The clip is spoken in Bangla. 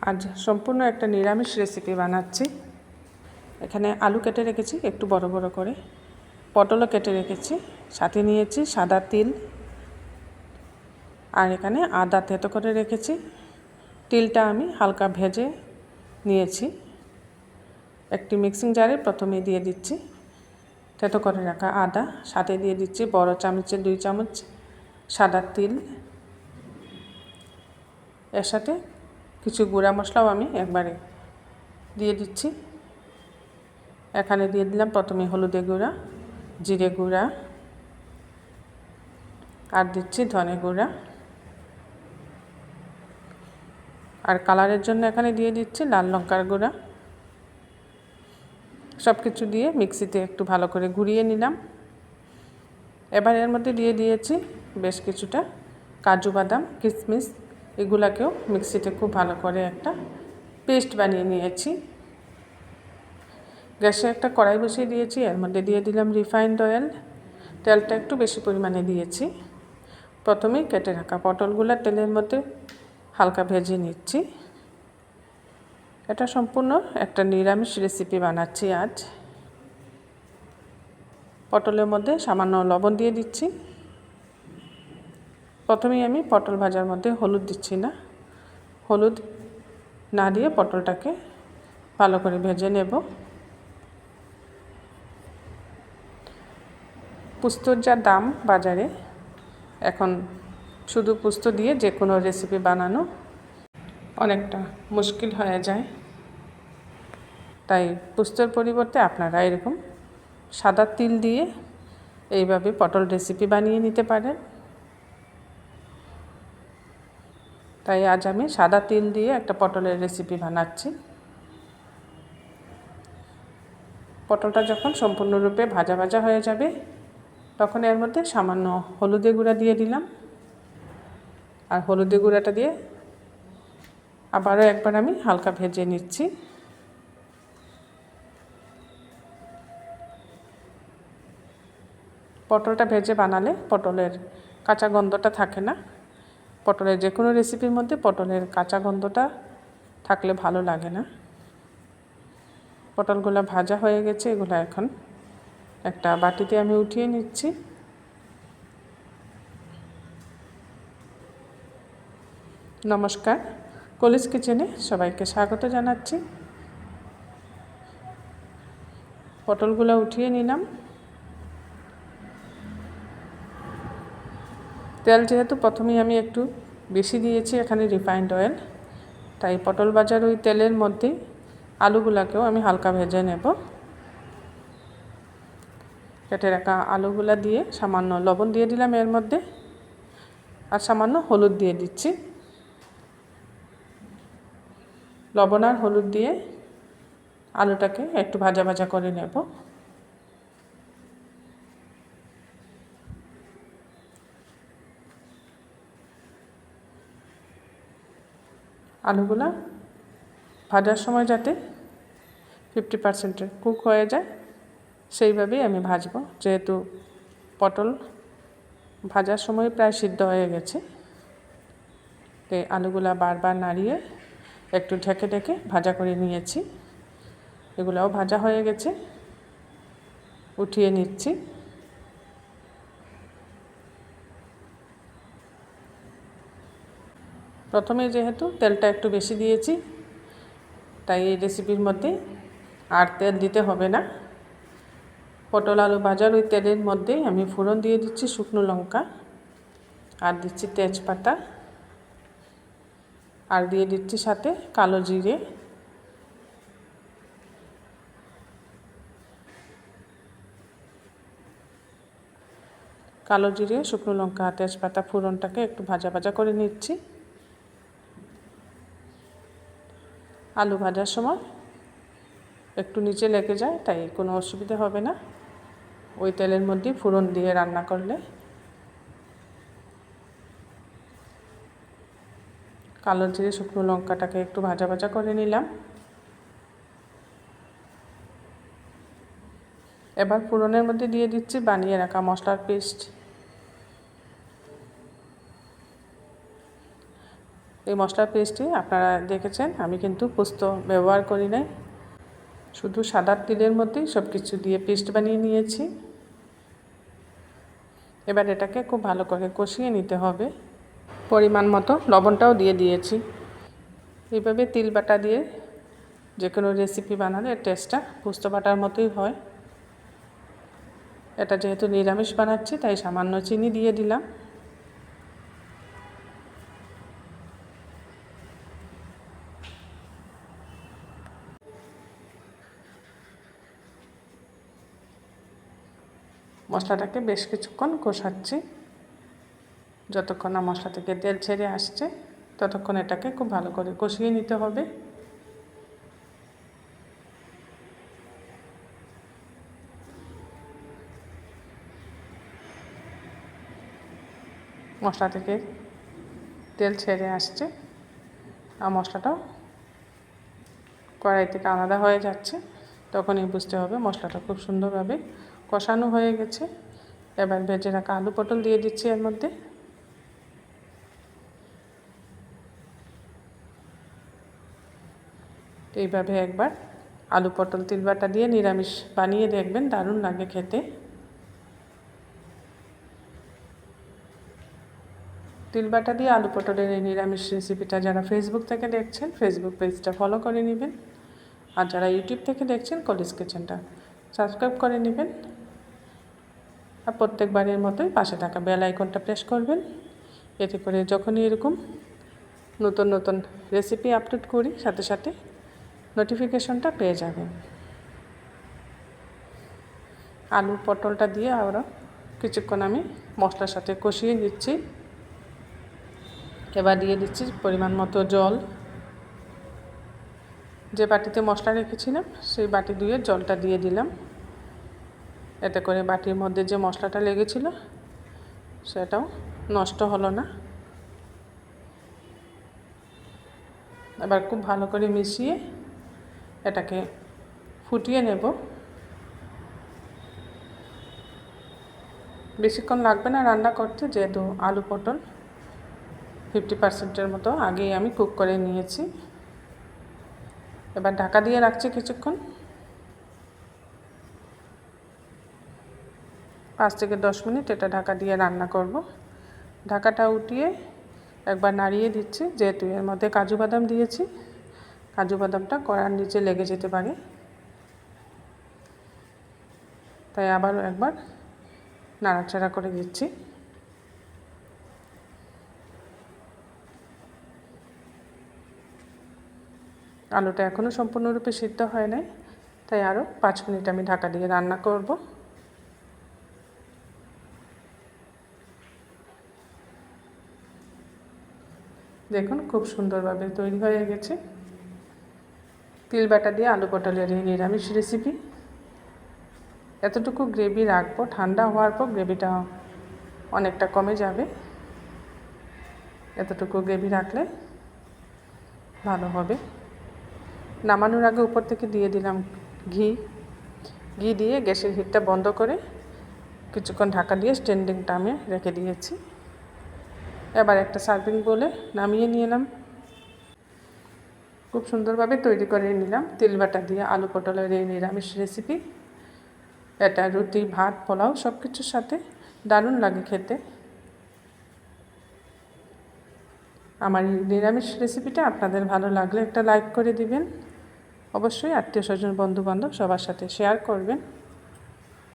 আজ সম্পূর্ণ একটা নিরামিষ রেসিপি বানাচ্ছি। এখানে আলু কেটে রেখেছি একটু বড় বড় করে, পটলও কেটে রেখেছি, সাথে নিয়েছি সাদা তিল, আর এখানে আদা থেতো করে রেখেছি। তিলটা আমি হালকা ভেজে নিয়েছি। একটি মিক্সিং জারে প্রথমে দিয়ে দিচ্ছি থেতো করে রাখা আদা, সাথে দিয়ে দিচ্ছি বড় চামচের 2 চামচ সাদা তিল। এর সাথে কিছু গুঁড়া মশলাও আমি একবারে দিয়ে দিচ্ছি। এখানে দিয়ে দিলাম প্রথমে হলুদের গুঁড়া, জিরে গুঁড়া, আর দিচ্ছি ধনে গুঁড়া, আর কালারের জন্য এখানে দিয়ে দিচ্ছি লাল লঙ্কার গুঁড়া। সব কিছু দিয়ে মিক্সিতে একটু ভালো করে ঘুরিয়ে নিলাম। এবার এর মধ্যে দিয়ে দিয়েছি বেশ কিছুটা কাজু বাদাম, কিশমিশ, এগুলাকেও মিক্সিতে খুব ভালো করে একটা পেস্ট বানিয়ে নিয়েছি। গ্যাসে একটা কড়াই বসিয়ে দিয়েছি, এর মধ্যে দিয়ে দিলাম রিফাইন্ড অয়েল। তেলটা একটু বেশি পরিমাণে দিয়েছি। প্রথমেই কেটে রাখা পটলগুলো তেলের মধ্যে হালকা ভেজে নিচ্ছি। এটা সম্পূর্ণ একটা নিরামিষ রেসিপি বানাচ্ছি আজ। পটলের মধ্যে সামান্য লবণ দিয়ে দিচ্ছি। প্রথমেই আমি পটল ভাজার মধ্যে হলুদ দিচ্ছি না, হলুদ না দিয়ে পটলটাকে ভালো করে ভেজে নেব। পোস্তর যা দাম বাজারে, এখন শুধু পোস্ত দিয়ে যে কোনো রেসিপি বানানো অনেকটা মুশকিল হয়ে যায়। তাই পোস্তর পরিবর্তে আপনারা এরকম সাদা তিল দিয়ে এইভাবে পটল রেসিপি বানিয়ে নিতে পারেন। তাই আজ আমি সাদা তিল দিয়ে একটা পটলের রেসিপি বানাচ্ছি। পটলটা যখন সম্পূর্ণরূপে ভাজা ভাজা হয়ে যাবে, তখন এর মধ্যে সামান্য হলুদের গুঁড়া দিয়ে দিলাম। আর হলুদের গুঁড়াটা দিয়ে আবারও একবার আমি হালকা ভেজে নিচ্ছি। পটলটা ভেজে বানালে পটলের কাঁচা গন্ধটা থাকে না। পটলের যে কোনো রেসিপির মধ্যে পটলের কাঁচা গন্ধটা থাকলে ভালো লাগে না। পটলগুলো ভাজা হয়ে গেছে, এগুলো এখন একটা বাটিতে আমি উঠিয়ে নিচ্ছি। নমস্কার, কলিজ কিচেনে সবাইকে স্বাগত জানাচ্ছি। পটলগুলো উঠিয়ে নিলাম। তেল যেহেতু প্রথমেই আমি একটু বেশি দিয়েছি, এখানে রিফাইন্ড অয়েল, তাই পটল ভাজার ওই তেলের মধ্যে আলুগুলাকেও আমি হালকা ভেজে নেব। কেটে রাখা আলুগুলা দিয়ে সামান্য লবণ দিয়ে দিলাম এর মধ্যে, আর সামান্য হলুদ দিয়ে দিচ্ছি। লবণ আর হলুদ দিয়ে আলুটাকে একটু ভাজা ভাজা করে নেব। আলুগুলা ভাজার সময় যাতে 50% কুক হয়ে যায় সেইভাবেই আমি ভাজবো। যেহেতু পটল ভাজার সময় প্রায় সিদ্ধ হয়ে গেছে, তাই আলুগুলা বারবার নাড়িয়ে একটু ঢেকে ঢেকে ভাজা করে নিয়েছি। এগুলাও ভাজা হয়ে গেছে, উঠিয়ে নিচ্ছি। প্রথমে যেহেতু তেলটা একটু বেশি দিয়েছি, তাই এই রেসিপির মধ্যে আর তেল দিতে হবে না। পটল আলু ভাজার ওই তেলের মধ্যেই আমি ফোড়ন দিয়ে দিচ্ছি শুকনো লঙ্কা, আর দিচ্ছি তেজপাতা, আর দিয়ে দিচ্ছি সাথে কালো জিরে। কালো জিরে, শুকনো লঙ্কা, তেজপাতা ফোড়নটাকে একটু ভাজা ভাজা করে নিচ্ছি। আলু ভাজার সময় একটু নিচে লেগে যায়, তাই কোনো অসুবিধা হবে না ওই তেলের মধ্যে ফোড়ন দিয়ে রান্না করলে। কালো জিরে শুকনো লঙ্কাটাকে একটু ভাজা ভাজা করে নিলাম। এবার ফোড়নের মধ্যে দিয়ে দিচ্ছি বানিয়ে রাখা মশলার পেস্ট। এই মশলার পেস্টটি আপনারা দেখেছেন, আমি কিন্তু পোস্ত ব্যবহার করি নাই, শুধু সাদা তিলের মধ্যেই সব কিছু দিয়ে পেস্ট বানিয়ে নিয়েছি। এবার এটাকে খুব ভালো করে কষিয়ে নিতে হবে। পরিমাণ মতো লবণটাও দিয়ে দিয়েছি। এইভাবে তিল বাটা দিয়ে যে কোনো রেসিপি বানালে এর টেস্টটা পোস্ত বাটার মতোই হয়। এটা যেহেতু নিরামিষ বানাচ্ছি তাই সামান্য চিনি দিয়ে দিলাম। মশলাটাকে বেশ কিছুক্ষণ কষাচ্ছি, যতক্ষণ না মশলা থেকে তেল ছেড়ে আসছে ততক্ষণ এটাকে খুব ভালো করে কষিয়ে নিতে হবে। মশলা থেকে তেল ছেড়ে আসছে আর মশলাটাও কড়াই থেকে আলাদা হয়ে যাচ্ছে, তখনই বুঝতে হবে মশলাটা খুব সুন্দরভাবে কষানো হয়ে গেছে। এবার ভেজে রাখা আলু পটল দিয়ে দিচ্ছি এর মধ্যে। এইভাবে একবার আলু পটল তিল বাটা দিয়ে নিরামিষ বানিয়ে দেখবেন, দারুণ লাগে খেতে। তিল বাটা দিয়ে আলু পটলের এই নিরামিষ রেসিপিটা যারা ফেসবুক থেকে দেখছেন ফেসবুক পেজটা ফলো করে নেবেন, আর যারা ইউটিউব থেকে দেখছেন কলিজ কিচেনটা সাবস্ক্রাইব করে নেবেন, আর প্রত্যেকবারের মতোই পাশে থাকা বেল আইকনটা প্রেস করবেন। এতে করে যখনই এরকম নতুন নতুন রেসিপি আপলোড করি সাথে সাথে নোটিফিকেশনটা পেয়ে যাবেন। আলু পটলটা দিয়ে আরও কিছুক্ষণ আমি মশলার সাথে কষিয়ে নিচ্ছি। এবার দিয়ে দিচ্ছি পরিমাণ মতো জল। যে বাটিতে মশলা রেখেছিলাম সেই বাটি ধুয়ে জলটা দিয়ে দিলাম। এতে করে বাটির মধ্যে যে মশলাটা লেগেছিল সেটাও নষ্ট হলো না। এবার খুব ভালো করে মিশিয়ে এটাকে ফুটিয়ে নেব। বেশিক্ষণ লাগবে না রান্না করতে, যেহেতু আলু পটল 50%-এর মতো আগেই আমি কুক করে নিয়েছি। এবার ঢাকা দিয়ে রাখছি কিছুক্ষণ, 5 থেকে 10 মিনিট এটা ঢাকা দিয়ে রান্না করব। ঢাকাটা উঠিয়ে একবার নাড়িয়ে দিচ্ছি, যেহেতু এর মধ্যে কাজু বাদাম দিয়েছি, কাজু বাদামটা কড়ার নিচে লেগে যেতে পারে, তাই আবারও একবার নাড়াচাড়া করে দিচ্ছি। আলুটা এখনও সম্পূর্ণরূপে সিদ্ধ হয় নাই, তাই আরও 5 মিনিট আমি ঢাকা দিয়ে রান্না করব। দেখুন খুব সুন্দরভাবে তৈরি হয়ে গেছে তিল বাটা দিয়ে আলু পটলের এই নিরামিষ রেসিপি। এতটুকু গ্রেভি রাখবো, ঠান্ডা হওয়ার পর গ্রেভিটা অনেকটা কমে যাবে। এতটুকু গ্রেভি রাখলে ভালো হবে। নামানোর আগে উপর থেকে দিয়ে দিলাম ঘি দিয়ে গ্যাসের হিটটা বন্ধ করে কিছুক্ষণ ঢাকা দিয়ে স্ট্যান্ডিং টাইমে রেখে দিয়েছি। এবার একটা সার্ভিং বলে নামিয়ে নিলাম। খুব সুন্দরভাবে তৈরি করে নিলাম তিল বাটা দিয়ে আলু পটলের এই নিরামিষ রেসিপি। এটা রুটি, ভাত, পোলাও সব কিছুর সাথে দারুণ লাগে খেতে। আমার এই নিরামিষ রেসিপিটা আপনাদের ভালো লাগলে একটা লাইক করে দিবেন। অবশ্যই আত্মীয় স্বজন, বন্ধুবান্ধব সবার সাথে শেয়ার করবেন।